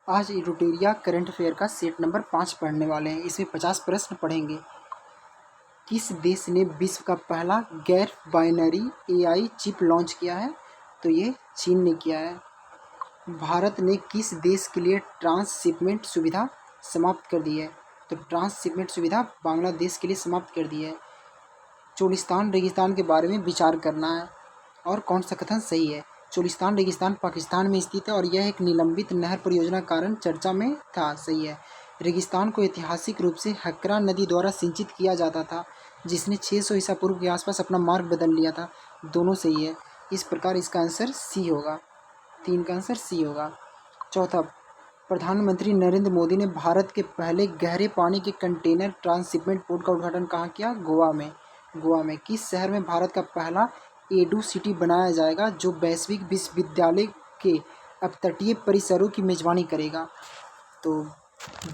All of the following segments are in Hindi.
आज इरोटेरिया करंट अफेयर का सेट नंबर 5 पढ़ने वाले हैं। इसमें 50 प्रश्न पढ़ेंगे। किस देश ने विश्व का पहला गैर बाइनरी एआई चिप लॉन्च किया है? तो ये चीन ने किया है। भारत ने किस देश के लिए ट्रांसशिपमेंट सुविधा समाप्त कर दी है? तो ट्रांसशिपमेंट सुविधा बांग्लादेश के लिए समाप्त कर दी है। चोलिस्तान रेगिस्तान के बारे में विचार करना है और कौन सा कथन सही है। चोलिस्तान रेगिस्तान पाकिस्तान में स्थित है और यह एक निलंबित नहर परियोजना कारण चर्चा में था। सही है। रेगिस्तान को ऐतिहासिक रूप से हकरा नदी द्वारा सिंचित किया जाता था, जिसने 600 ईसा पूर्व के आसपास अपना मार्ग बदल लिया था। दोनों सही है। इस प्रकार इसका आंसर सी होगा। 3 का आंसर सी होगा। चौथा, प्रधानमंत्री नरेंद्र मोदी ने भारत के पहले गहरे पानी के कंटेनर ट्रांसशिपमेंट पोर्ट का उद्घाटन कहाँ किया? गोवा में। गोवा में। किस शहर में भारत का पहला एडू सिटी बनाया जाएगा जो वैश्विक विश्वविद्यालय के अपतटीय परिसरों की मेजबानी करेगा? तो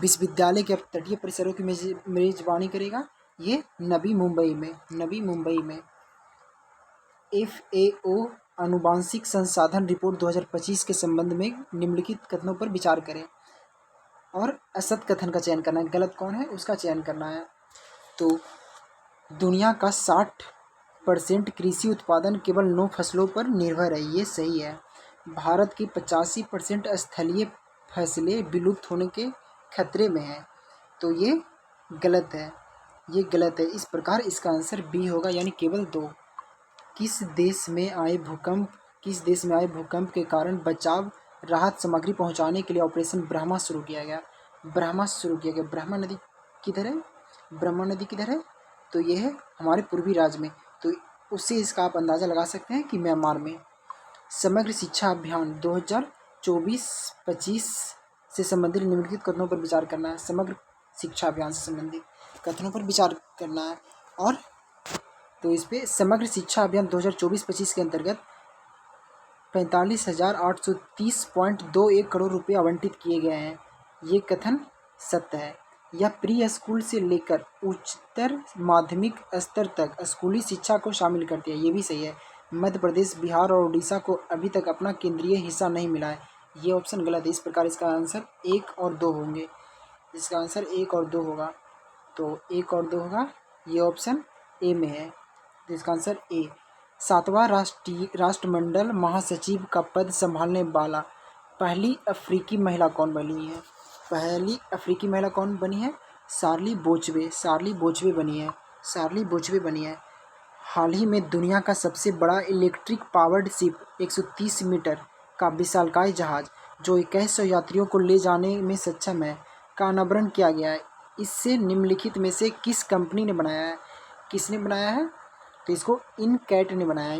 विश्वविद्यालय के अपतटीय परिसरों की मेजबानी करेगा ये नवी मुंबई में। नवी मुंबई में। FAO आनुवांशिक संसाधन रिपोर्ट 2025 के संबंध में निम्नलिखित कथनों पर विचार करें और असत कथन का चयन करना है। गलत कौन है उसका चयन करना है। तो दुनिया का 60% कृषि उत्पादन केवल 9 फसलों पर निर्भर है। ये सही है। भारत की 85% स्थलीय फसलें विलुप्त होने के खतरे में हैं। तो ये गलत है। ये गलत है। इस प्रकार इसका आंसर बी होगा, यानी केवल 2। किस देश में आए भूकंप के कारण बचाव राहत सामग्री पहुंचाने के लिए ऑपरेशन ब्रह्मा शुरू किया गया? ब्रह्मा नदी किधर है? ब्रह्मा नदी किधर है? तो ये है हमारे पूर्वी राज्य में। तो उससे इसका आप अंदाज़ा लगा सकते हैं कि म्यांमार में। समग्र शिक्षा अभियान 2024-25 से संबंधित निम्नलिखित कथनों पर विचार करना है। समग्र शिक्षा अभियान से संबंधित कथनों पर विचार करना है। और तो इस पे समग्र शिक्षा अभियान 2024-25 के अंतर्गत 45,830.21 करोड़ रुपये आवंटित किए गए हैं। ये कथन सत्य है। यह प्री स्कूल से लेकर उच्चतर माध्यमिक स्तर तक स्कूली शिक्षा को शामिल करती है। ये भी सही है। मध्य प्रदेश, बिहार और उड़ीसा को अभी तक अपना केंद्रीय हिस्सा नहीं मिला है। ये ऑप्शन गलत है। इस प्रकार इसका आंसर 1 और 2 होंगे। इसका आंसर 1 और 2 होगा। तो 1 और 2 होगा। ये ऑप्शन ए में है। तो इसका आंसर ए। 7वां राष्ट्रमंडल महासचिव का पद संभालने वाला पहली अफ्रीकी महिला कौन बनी है? पहली अफ्रीकी महिला कौन बनी है? शार्ली बोचवे बनी है। हाल ही में दुनिया का सबसे बड़ा इलेक्ट्रिक पावर्ड शिप 130 मीटर का विशालकाय जहाज जो 2100 यात्रियों को ले जाने में सक्षम है का अनावरण किया गया है। इससे निम्नलिखित में से किस कंपनी ने बनाया है? किसने बनाया है? तो इसको इनकैट ने बनाया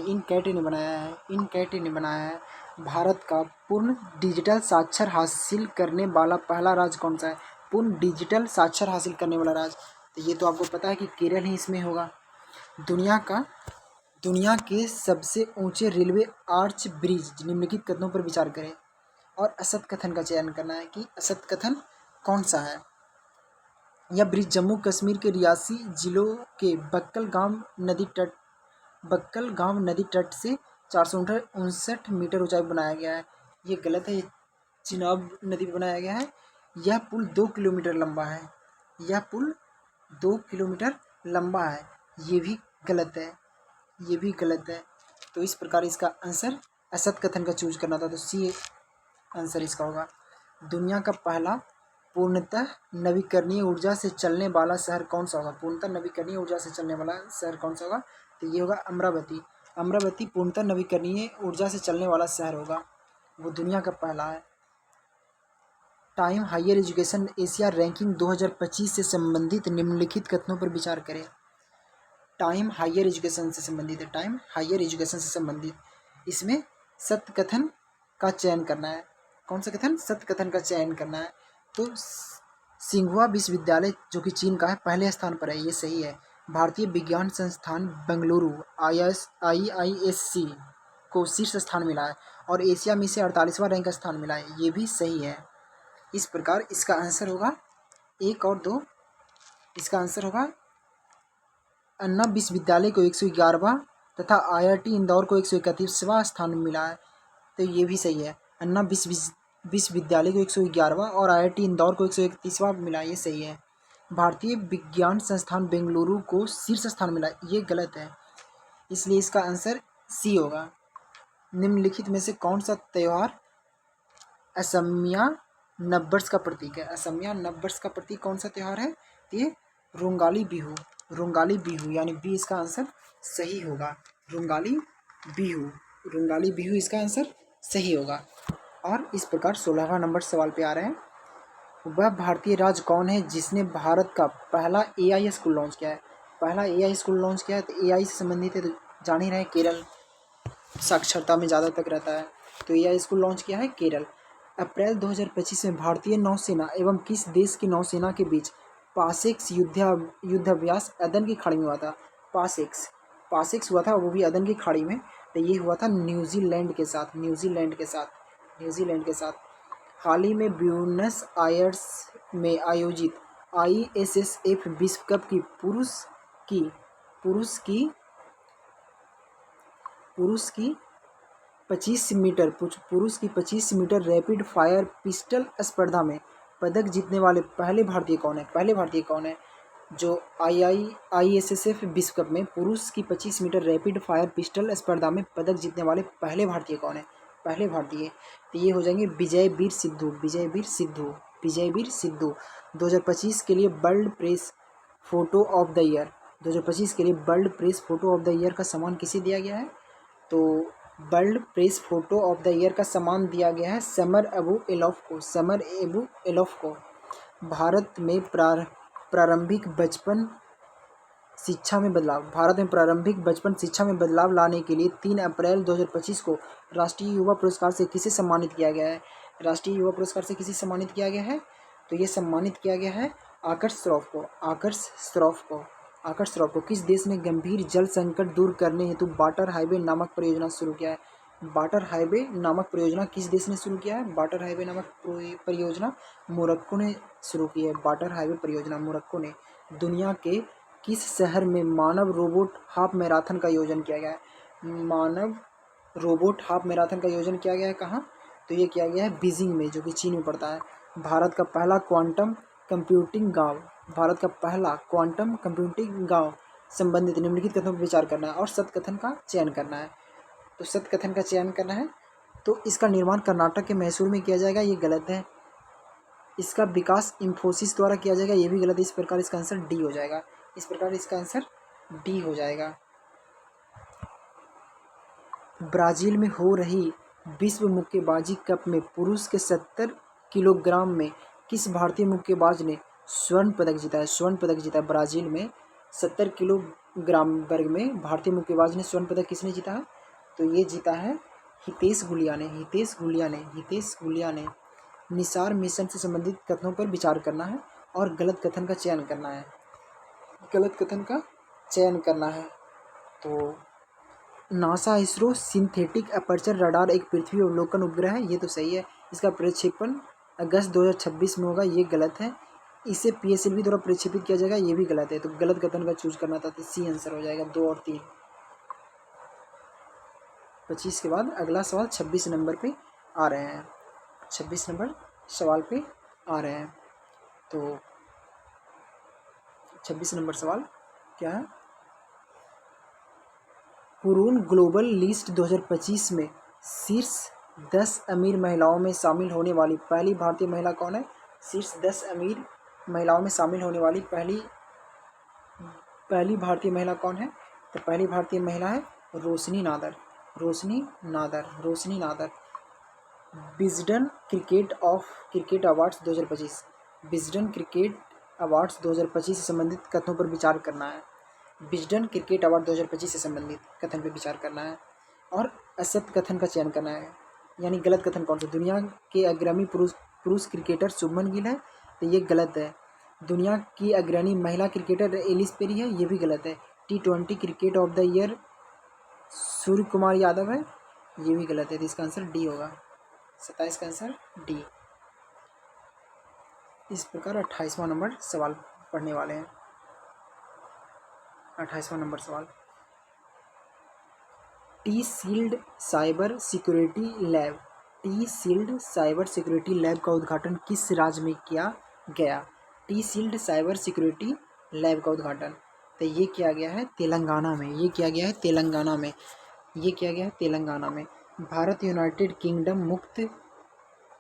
है। भारत का पूर्ण डिजिटल साक्षर हासिल करने वाला पहला राज्य कौन सा है? पूर्ण डिजिटल साक्षर हासिल करने वाला राज्य, तो ये तो आपको पता है कि केरल ही इसमें होगा। दुनिया के सबसे ऊंचे रेलवे आर्च ब्रिज निम्नलिखित कथनों पर विचार करें और असत कथन का चयन करना है कि असत कथन कौन सा है। यह ब्रिज जम्मू कश्मीर के रियासी जिलों के बक्कल गांव नदी तट से 459 मीटर ऊंचाई पर बनाया गया है। ये गलत है। चिनाब नदी पर बनाया गया है। यह पुल 2 किलोमीटर लंबा है। ये भी गलत है। तो इस प्रकार इसका आंसर असत कथन का चूज करना था। तो सी आंसर इसका होगा। दुनिया का पहला पूर्णतः नवीकरणीय ऊर्जा से चलने वाला शहर कौन सा होगा? तो ये होगा अमरावती। अमरावती पूर्णतः नवीकरणीय ऊर्जा से चलने वाला शहर होगा। वो दुनिया का पहला है। Time Higher Education Asia ranking 2025 से संबंधित निम्नलिखित कथनों पर विचार करें। टाइम हायर एजुकेशन से संबंधित इसमें सत्य कथन का चयन करना है। कौन सा कथन? सत्य कथन का चयन करना है। तो सिंघुआ विश्वविद्यालय जो कि चीन का है पहले स्थान पर है। ये सही है। भारतीय विज्ञान संस्थान बेंगलुरु IISc को शीर्ष स्थान मिला है और एशिया में इसे 48वां रैंक स्थान मिला है। ये भी सही है। इस प्रकार इसका आंसर होगा 1 और 2। इसका आंसर होगा अन्ना विश्वविद्यालय को 111वां तथा IIT इंदौर को 131वां स्थान मिला है। तो ये भी सही है। अन्ना विश्वविद्यालय को 111वां और IIT इंदौर को 131वां मिला, ये सही है। भारतीय विज्ञान संस्थान बेंगलुरु को शीर्ष स्थान मिला, ये गलत है, इसलिए इसका आंसर सी होगा। निम्नलिखित में से कौन सा त्यौहार असमिया नववर्ष का प्रतीक है? असमिया नववर्ष का प्रतीक कौन सा त्यौहार है? ये रोंगाली बिहू, रोंगाली बिहू, यानी बी इसका आंसर सही होगा। रोंगाली बिहू, रोंगाली बिहू इसका आंसर सही होगा। और इस प्रकार 16वां नंबर सवाल पे आ रहे हैं। वह भारतीय राज्य कौन है जिसने भारत का पहला AI स्कूल लॉन्च किया है? पहला AI स्कूल लॉन्च किया है, तो AI से संबंधित है तो जान ही रहे केरल साक्षरता में ज़्यादा तक रहता है, तो AI स्कूल लॉन्च किया है केरल। अप्रैल 2025 में भारतीय नौसेना एवं किस देश की नौसेना के बीच पासेक्स युद्धाभ्यास अदन की खाड़ी में हुआ था? पासेक्स, पासेक्स हुआ था, वो भी अदन की खाड़ी में, तो ये हुआ था न्यूजीलैंड के साथ, न्यूजीलैंड के साथ, न्यूजीलैंड के साथ। हाल ही में ब्यूनस आयर्स में आयोजित ISSF विश्व कप की पुरुष की 25 मीटर रैपिड फायर पिस्टल स्पर्धा में पदक जीतने वाले पहले भारतीय कौन है? पहले भारतीय कौन है जो ISSF विश्व कप में पुरुष की 25 मीटर रैपिड फायर पिस्टल स्पर्धा में पदक जीतने वाले पहले भारतीय कौन है? पहले भारतीय, तो ये हो जाएंगे विजयवीर सिद्धू, विजयवीर सिद्धू, विजयवीर सिद्धू। 2025 के लिए world press photo of the year, 2025 के लिए world press photo of the year का सम्मान किसे दिया गया है? तो world press photo of the year का सम्मान दिया गया है समर अबू एलॉफ को, समर अबू एलॉफ को। भारत में प्रारंभिक बचपन शिक्षा में बदलाव, भारत में प्रारंभिक बचपन शिक्षा में बदलाव लाने के लिए 3 अप्रैल 2025 को राष्ट्रीय युवा पुरस्कार से किसे सम्मानित किया गया है? राष्ट्रीय युवा पुरस्कार से किसे सम्मानित किया गया है? तो ये सम्मानित किया गया है आकर्ष श्रॉफ को, आकर्ष श्रॉफ को, आकर्ष श्रॉफ को। किस देश ने गंभीर जल संकट दूर करने हेतु वाटर हाईवे नामक परियोजना शुरू किया है? वाटर हाईवे नामक परियोजना किस देश ने शुरू किया है? वाटर हाईवे नामक परियोजना मोरक्को ने शुरू की है, वाटर हाईवे परियोजना मोरक्को ने। दुनिया के किस शहर में मानव रोबोट हाफ मैराथन का आयोजन किया गया है? मानव रोबोट हाफ मैराथन का आयोजन किया गया है कहाँ? तो ये किया गया है बीजिंग में, जो कि चीन में पड़ता है। भारत का पहला क्वांटम कंप्यूटिंग गांव, भारत का पहला क्वांटम कंप्यूटिंग गांव संबंधित निम्नलिखित कथनों पर विचार करना है और सत्य कथन का चयन करना है। तो सत्य कथन का चयन करना है, तो इसका निर्माण कर्नाटक के मैसूर में किया जाएगा, ये गलत है। इसका विकास इंफोसिस द्वारा किया जाएगा, ये भी गलत है। इस प्रकार इसका आंसर डी हो जाएगा, इस प्रकार इसका आंसर डी हो जाएगा। ब्राज़ील में हो रही विश्व मुक्केबाजी कप में पुरुष के 70 किलोग्राम में किस भारतीय मुक्केबाज ने स्वर्ण पदक जीता है? स्वर्ण पदक जीता है ब्राज़ील में 70 किलोग्राम वर्ग में भारतीय मुक्केबाज ने स्वर्ण पदक किसने जीता है? तो ये जीता है हितेश गुलिया ने, हितेश गुलिया ने, हितेश गुलिया ने। निसार मिशन से संबंधित कथनों पर विचार करना है और गलत कथन का चयन करना है, गलत कथन का चयन करना है। तो NASA ISRO synthetic aperture radar एक पृथ्वी अवलोकन उपग्रह है, ये तो सही है। इसका प्रक्षेपण अगस्त 2026 में होगा, ये गलत है। इसे PSLV द्वारा प्रक्षेपित किया जाएगा, ये भी गलत है। तो गलत कथन का चूज करना था, तो सी आंसर हो जाएगा 2 और 3। 25 के बाद अगला सवाल 26 नंबर पे आ रहे हैं, 26 नंबर सवाल पे आ रहे हैं। तो 26 नंबर सवाल क्या है? हुरून ग्लोबल लिस्ट 2025 में शीर्ष 10 अमीर महिलाओं में शामिल होने वाली पहली भारतीय महिला कौन है? शीर्ष 10 अमीर महिलाओं में शामिल होने वाली पहली भारतीय महिला कौन है? तो पहली भारतीय महिला है Roshni Nadar, Roshni Nadar, Roshni Nadar. Wisden cricket awards 2025, Wisden cricket awards 2025 से संबंधित कथनों पर विचार करना है। विजडन क्रिकेट अवार्ड 2025 से संबंधित कथन पर विचार करना है और असत्य कथन का चयन करना है, यानी गलत कथन कौन सा? दुनिया के अग्रणी पुरुष क्रिकेटर शुभमन गिल है, तो ये गलत है। दुनिया की अग्रणी महिला क्रिकेटर एलिस पेरी है, ये भी गलत है। T20 cricket of the year Surya Kumar Yadav है, ये भी गलत है। तो इसका आंसर डी होगा, 27 का आंसर डी। इस प्रकार 28वां नंबर सवाल पढ़ने वाले हैं। 28वां नंबर सवाल, T shield cyber security lab T shield cyber security lab का उद्घाटन किस राज्य में किया गया? T shield cyber security lab का उद्घाटन तो ये किया गया है तेलंगाना में। ये किया गया है तेलंगाना में। ये किया गया है तेलंगाना में। भारत यूनाइटेड किंगडम मुक्त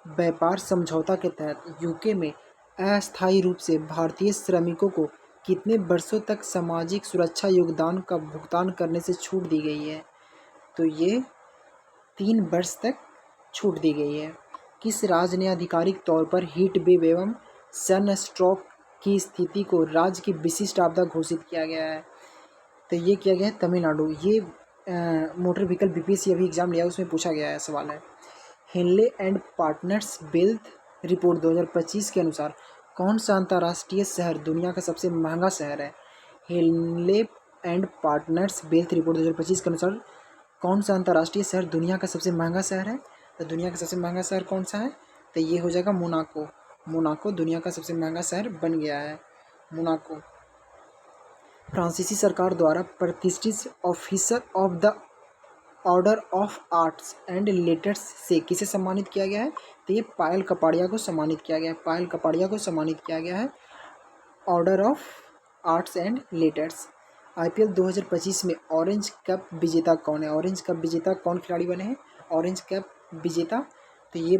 व्यापार समझौता के तहत यूके में अस्थायी रूप से भारतीय श्रमिकों को कितने वर्षों तक सामाजिक सुरक्षा योगदान का भुगतान करने से छूट दी गई है? तो ये 3 वर्ष तक छूट दी गई है। किस राज्य ने आधिकारिक तौर पर हीट वेव एवं सनस्ट्रोक की स्थिति को राज्य की विशिष्ट आपदा घोषित किया गया है? तो ये किया गया है तमिलनाडु। ये मोटर व्हीकल बीपीएससी अभी एग्जाम लिया उसमें पूछा गया है सवाल है। Henley and Partners wealth report 2025 के अनुसार कौन सा अंतर्राष्ट्रीय शहर दुनिया का सबसे महंगा शहर है? Henley and Partners wealth report 2025 के अनुसार कौन सा अंतर्राष्ट्रीय शहर दुनिया का सबसे महंगा शहर है? तो दुनिया का सबसे महंगा शहर कौन सा है? तो ये हो जाएगा मोनाको। मोनाको दुनिया का सबसे महंगा शहर बन गया है, मोनाको। फ्रांसीसी सरकार द्वारा प्रतिष्ठित officer of the order of arts and letters से किसे सम्मानित किया गया है? तो ये पायल कपाड़िया को सम्मानित किया गया है। पायल कपाड़िया को सम्मानित किया गया है order of arts and letters. IPL 2025 में ऑरेंज कप विजेता कौन है? ऑरेंज कप विजेता कौन खिलाड़ी बने हैं ऑरेंज कप विजेता? तो ये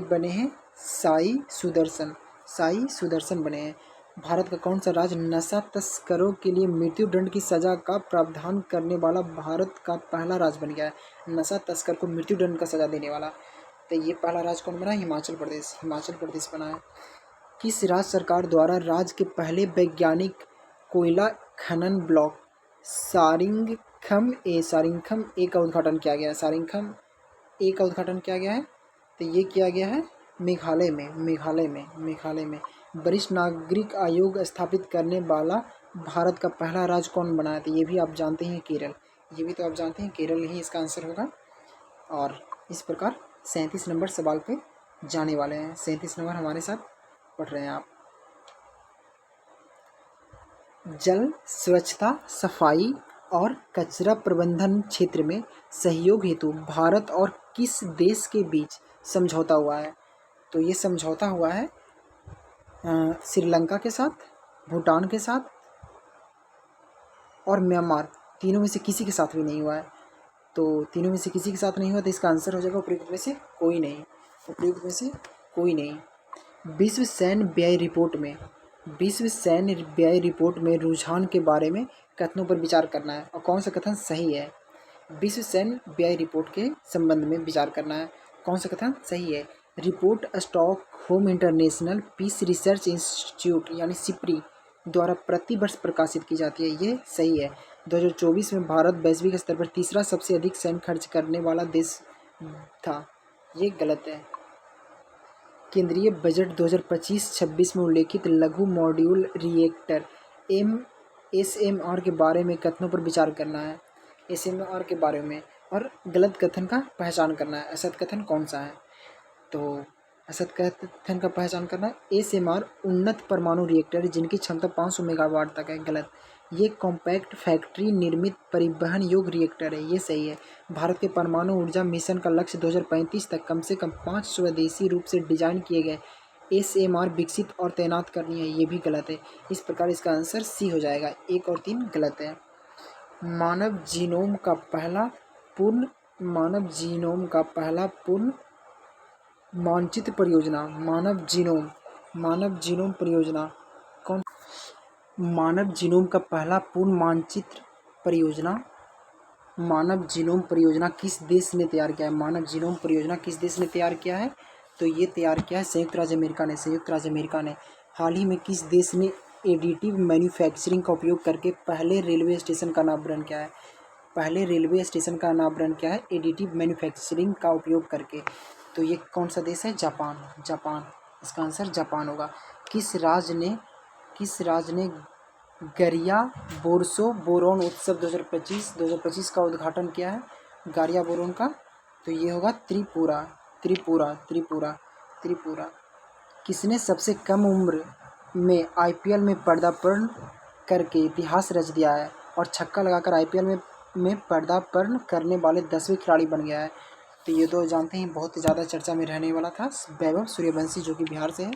बने हैं साई सुदर्शन। साई सुदर्शन बने हैं। भारत का कौन सा राज्य नशा तस्करों के लिए मृत्युदंड की सजा का प्रावधान करने वाला भारत का पहला राज्य बन गया है? नशा तस्कर को मृत्युदंड का सजा देने वाला। तो ये पहला राज्य कौन बना? हिमाचल प्रदेश। हिमाचल प्रदेश बना है। किस राज्य सरकार द्वारा राज्य के पहले वैज्ञानिक कोयला खनन ब्लॉक सारिंगखम ए का उद्घाटन किया गया है? सारिंगखम ए का उद्घाटन किया गया है। तो ये किया गया है मेघालय में। वरिष्ठ नागरिक आयोग स्थापित करने वाला भारत का पहला राज्य कौन बना है? तो ये भी आप जानते हैं केरल। ये भी तो आप जानते हैं केरल ही इसका आंसर होगा। और इस प्रकार 37 नंबर सवाल पे जाने वाले हैं। 37 नंबर हमारे साथ पढ़ रहे हैं आप। जल स्वच्छता, सफाई और कचरा प्रबंधन क्षेत्र में सहयोग हेतु भारत और किस देश के बीच समझौता हुआ है? तो ये समझौता हुआ है श्रीलंका के साथ, भूटान के साथ और म्यांमार। तीनों में से किसी के साथ भी नहीं हुआ है। तो तीनों में से किसी के साथ नहीं हुआ तो इसका आंसर हो जाएगा उपयुक्त में से कोई नहीं। उपयुक्त में से कोई नहीं। विश्व सैन्य व्यय रिपोर्ट में रुझान के बारे में कथनों पर विचार करना है और कौन सा कथन सही है? विश्व सैन्य व्यय रिपोर्ट के संबंध में विचार करना है, कौन सा कथन सही है? Report Stockholm International Peace Research Institute यानी सिप्री द्वारा प्रतिवर्ष प्रकाशित की जाती है। ये सही है। 2024 में भारत वैश्विक स्तर पर तीसरा सबसे अधिक सैन्य खर्च करने वाला देश था। ये गलत है। केंद्रीय बजट 2025-26 में उल्लेखित लघु मॉड्यूल रिएक्टर SMR के बारे में कथनों पर विचार करना है। SMR के बारे में और गलत कथन का पहचान करना है। असत कथन कौन सा है? तो असत कथन का पहचान करना है। SMR उन्नत परमाणु रिएक्टर जिनकी क्षमता 500 मेगावाट तक है। गलत। ये कॉम्पैक्ट फैक्ट्री निर्मित परिवहन योग्य रिएक्टर है। ये सही है। भारत के परमाणु ऊर्जा मिशन का लक्ष्य 2035 तक कम से कम 5 स्वदेशी रूप से डिजाइन किए गए SMR विकसित और तैनात करनी है। ये भी गलत है। इस प्रकार इसका आंसर सी हो जाएगा। 1 और 3 गलत है। मानव जीनोम का पहला पूर्ण मानचित्र परियोजना मानव जीनोम परियोजना कौन? मानव जीनोम का पहला पूर्ण मानचित्र मानव जीनोम परियोजना किस देश ने तैयार किया है? मानव जीनोम परियोजना किस देश ने तैयार किया है? तो ये तैयार किया है संयुक्त राज्य अमेरिका ने। हाल ही में किस देश ने एडिटिव मैन्युफैक्चरिंग का उपयोग करके पहले रेलवे स्टेशन का अनावरण किया है? एडिटिव मैन्युफैक्चरिंग का उपयोग करके। तो ये कौन सा देश है? जापान। इसका आंसर जापान होगा। किस राज्य ने गरिया बोरसो बोरोन उत्सव 2025 का उद्घाटन किया है? गारिया बोरोन का? तो ये होगा त्रिपुरा। किसने सबसे कम उम्र में आईपीएल में पदार्पण करके इतिहास रच दिया है और छक्का लगाकर आईपीएल में पदार्पण करने वाले 10वें खिलाड़ी बन गया है? तो ये तो जानते हैं बहुत ज़्यादा चर्चा में रहने वाला था, वैभव सूर्यवंशी जो कि बिहार से है।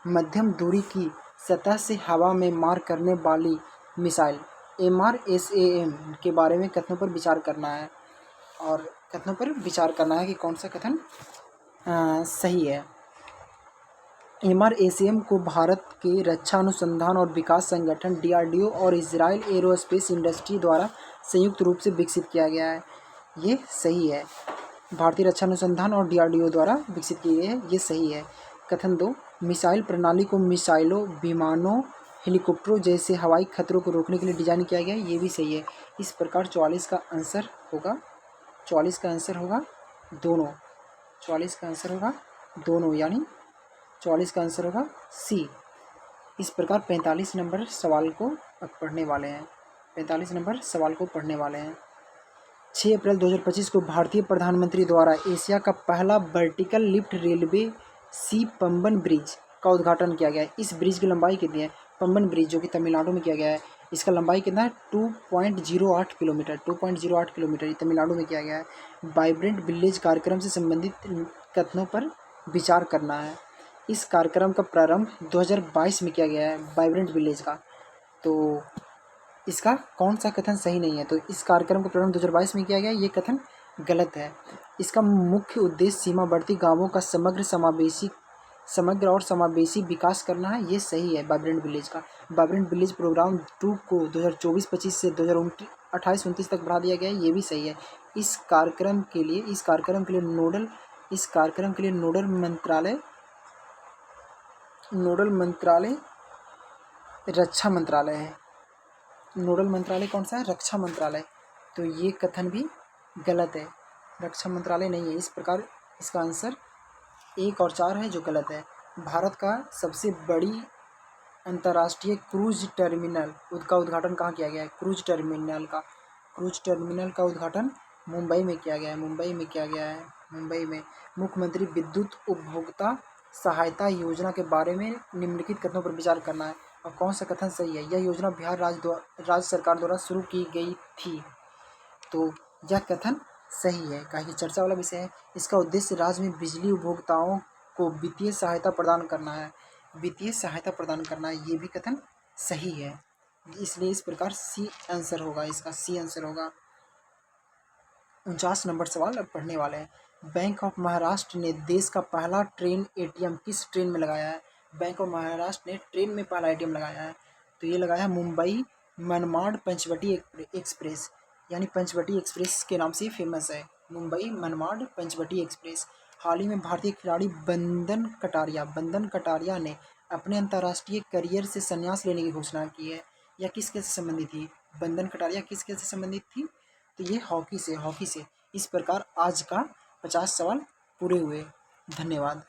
मध्यम दूरी की सतह से हवा में मार करने वाली मिसाइल MRSAM के बारे में कथनों पर विचार करना है, और कथनों पर विचार करना है कि कौन सा कथन सही है। MRSAM को भारत के रक्षा अनुसंधान और विकास संगठन DRDO और इजराइल एरोस्पेस इंडस्ट्री द्वारा संयुक्त रूप से विकसित किया गया है। ये सही है। भारतीय रक्षा अनुसंधान और DRDO द्वारा विकसित किए गए हैं, ये सही है। कथन 2, मिसाइल प्रणाली को मिसाइलों, विमानों, हेलीकॉप्टरों जैसे हवाई खतरों को रोकने के लिए डिजाइन किया गया है, ये भी सही है। इस प्रकार 44 का आंसर होगा, 44 का आंसर होगा दोनों, 44 का आंसर होगा दोनों, यानी 44 का आंसर होगा सी। इस प्रकार 45 नंबर सवाल को पढ़ने वाले हैं, 45 नंबर सवाल को पढ़ने वाले हैं। 6 अप्रैल 2025 को भारतीय प्रधानमंत्री द्वारा एशिया का पहला वर्टिकल लिफ्ट रेलवे सी पंबन ब्रिज का उद्घाटन किया गया है। इस ब्रिज की लंबाई कितनी है? पंबन ब्रिज जो कि तमिलनाडु में किया गया है, इसका लंबाई कितना है? 2.08 किलोमीटर, 2.08 किलोमीटर, ये तमिलनाडु में किया गया है। वाइब्रेंट विलेज कार्यक्रम से संबंधित कथनों पर विचार करना है। इस कार्यक्रम का प्रारंभ 2022 में किया गया है, वाइब्रेंट विलेज का। तो इसका कौन सा कथन सही नहीं है? तो इस कार्यक्रम का प्रारंभ 2022 में किया गया, ये कथन गलत है। इसका मुख्य उद्देश्य सीमावर्ती गांवों का समग्र और समावेशी विकास करना है, ये सही है। वाइब्रेंट विलेज का वाइब्रेंट विलेज प्रोग्राम 2 को 2024-25 से 2028-29 तक बढ़ा दिया गया है, ये भी सही है। इस कार्यक्रम के लिए नोडल मंत्रालय रक्षा मंत्रालय है। नोडल मंत्रालय कौन सा है? रक्षा मंत्रालय। तो ये कथन भी गलत है, रक्षा मंत्रालय नहीं है। इस प्रकार इसका आंसर 1 और 4 है जो गलत है। भारत का सबसे बड़ी अंतर्राष्ट्रीय क्रूज टर्मिनल का उद्घाटन कहाँ किया गया है? क्रूज टर्मिनल का उद्घाटन मुंबई में किया गया है, मुंबई में। मुख्यमंत्री विद्युत उपभोक्ता सहायता योजना के बारे में निम्नलिखित कथनों पर विचार करना है, और कौन सा कथन सही है? यह योजना बिहार राज्य सरकार द्वारा शुरू की गई थी, तो यह कथन सही है, काफ़ी चर्चा वाला विषय है। इसका उद्देश्य राज्य में बिजली उपभोक्ताओं को वित्तीय सहायता प्रदान करना है, ये भी कथन सही है। इसलिए इस प्रकार सी आंसर होगा, इसका सी आंसर होगा। 49 नंबर सवाल अब पढ़ने वाले हैं। बैंक ऑफ महाराष्ट्र ने देश का पहला ट्रेन ATM किस ट्रेन में लगाया है? बैंक ऑफ महाराष्ट्र ने ट्रेन में पहला ATM लगाया है, तो ये लगाया है मुंबई मनमाड पंचवटी एक्सप्रेस, यानी पंचवटी एक्सप्रेस के नाम से फेमस है, मुंबई मनमाड पंचवटी एक्सप्रेस। हाल ही में भारतीय खिलाड़ी बंदन कटारिया ने अपने अंतर्राष्ट्रीय करियर से संन्यास लेने की घोषणा की है। यह किस खेल से संबंधित थी? बंदन कटारिया किस खेल से संबंधित थी? तो ये हॉकी से। इस प्रकार आज का 50 सवाल पूरे हुए। धन्यवाद।